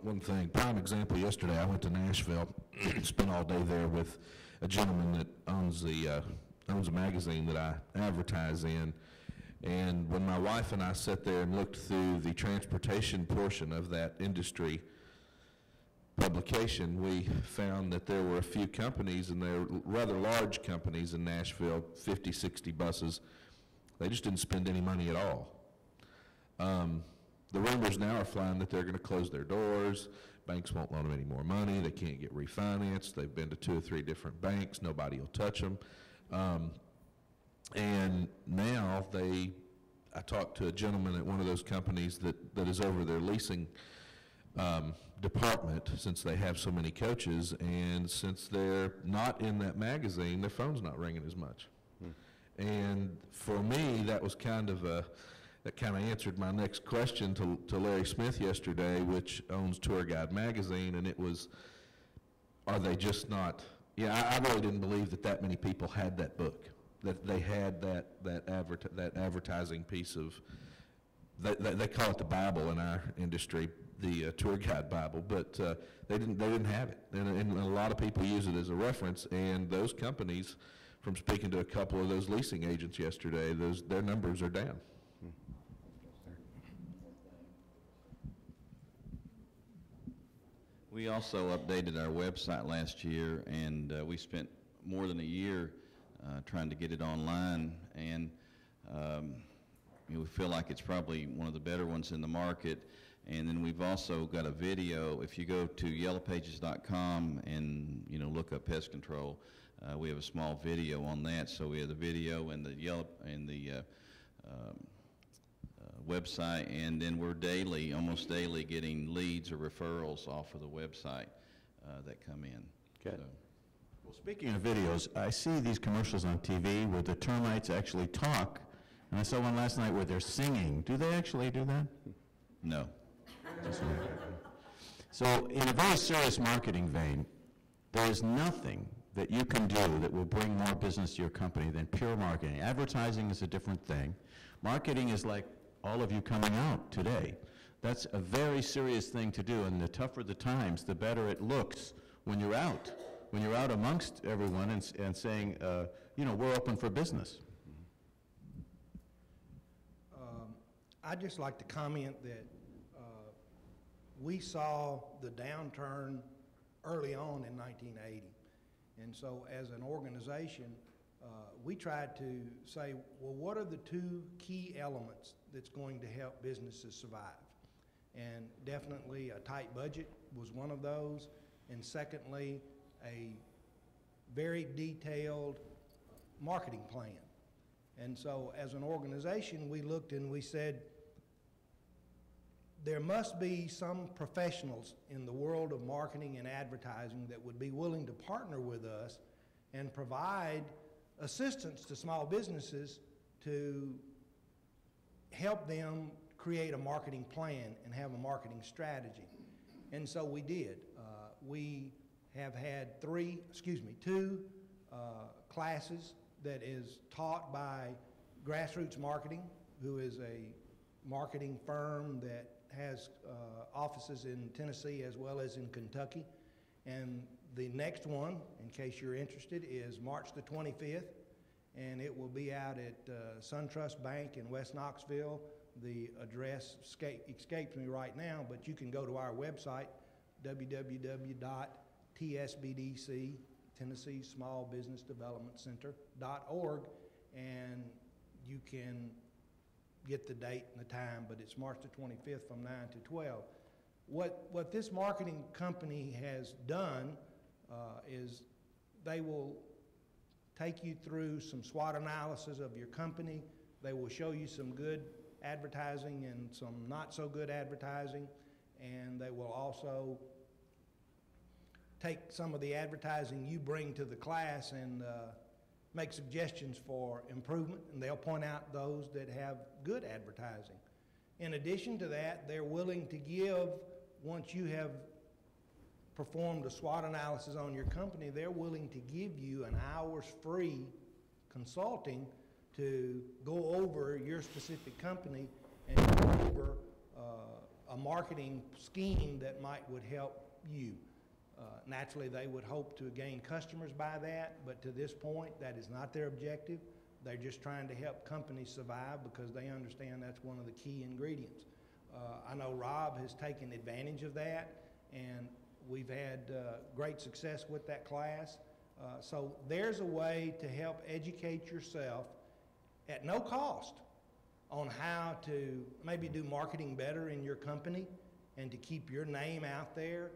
One thing, prime example, yesterday I went to Nashville, spent all day there with a gentleman that owns a magazine that I advertise in. And when my wife and I sat there and looked through the transportation portion of that industry publication, we found that there were a few companies, and they're rather large companies in Nashville, 50, 60 buses. They just didn't spend any money at all. The rumors now are flying that they're going to close their doors. Banks won't loan them any more money. They can't get refinanced. They've been to 2 or 3 different banks. Nobody will touch them. And now I talked to a gentleman at one of those companies that is over their leasing department, since they have so many coaches, and since they're not in that magazine, their phone's not ringing as much. And for me, that kind of answered my next question to Larry Smith yesterday, which owns Tour Guide Magazine, and it was, are they just not, I really didn't believe that many people had that book, that they had that advertising piece of, they call it the Bible in our industry, the Tour Guide Bible, but they didn't have it, and a lot of people use it as a reference, and those companies, from speaking to a couple of those leasing agents yesterday, their numbers are down. We also updated our website last year, and we spent more than a year trying to get it online, and we feel like it's probably one of the better ones in the market. And then we've also got a video. If you go to yellowpages.com and look up pest control, we have a small video on that. So we have the video and the website, and then we're almost daily, getting leads or referrals off of the website that come in. Okay. So. Well, speaking of videos, I see these commercials on TV where the termites actually talk, and I saw one last night where they're singing. Do they actually do that? No. So in a very serious marketing vein, there is nothing that you can do that will bring more business to your company than pure marketing. Advertising is a different thing. Marketing is like all of you coming out today. That's a very serious thing to do, and the tougher the times, the better it looks when you're out. When you're out amongst everyone and saying, we're open for business. I'd just like to comment that we saw the downturn early on in 1980. And so as an organization, we tried to say, well, what are the 2 key elements that's going to help businesses survive? And definitely a tight budget was one of those, and secondly, a very detailed marketing plan. And so as an organization, we looked and we said, there must be some professionals in the world of marketing and advertising that would be willing to partner with us and provide assistance to small businesses to help them create a marketing plan and have a marketing strategy. And so we did. We have had 2 classes that is taught by Grassroots Marketing, who is a marketing firm that has offices in Tennessee as well as in Kentucky. And the next one, in case you're interested, is March the 25th, and it will be out at SunTrust Bank in West Knoxville. The address escapes me right now, but you can go to our website, www.tsbdc, Tennessee Small Business Development Center.org, and you can get the date and the time, but it's March the 25th from 9 to 12. What this marketing company has done is they will take you through some SWOT analysis of your company. They will show you some good advertising and some not so good advertising, and they will also take some of the advertising you bring to the class and make suggestions for improvement, and they'll point out those that have good advertising. In addition to that, they're willing to give, once you have performed a SWOT analysis on your company, they're willing to give you an hour's free consulting to go over your specific company and go over a marketing scheme that would help you. Naturally, they would hope to gain customers by that, but to this point, that is not their objective. They're just trying to help companies survive because they understand that's one of the key ingredients. I know Rob has taken advantage of that, and we've had great success with that class. So there's a way to help educate yourself at no cost on how to maybe do marketing better in your company and to keep your name out there.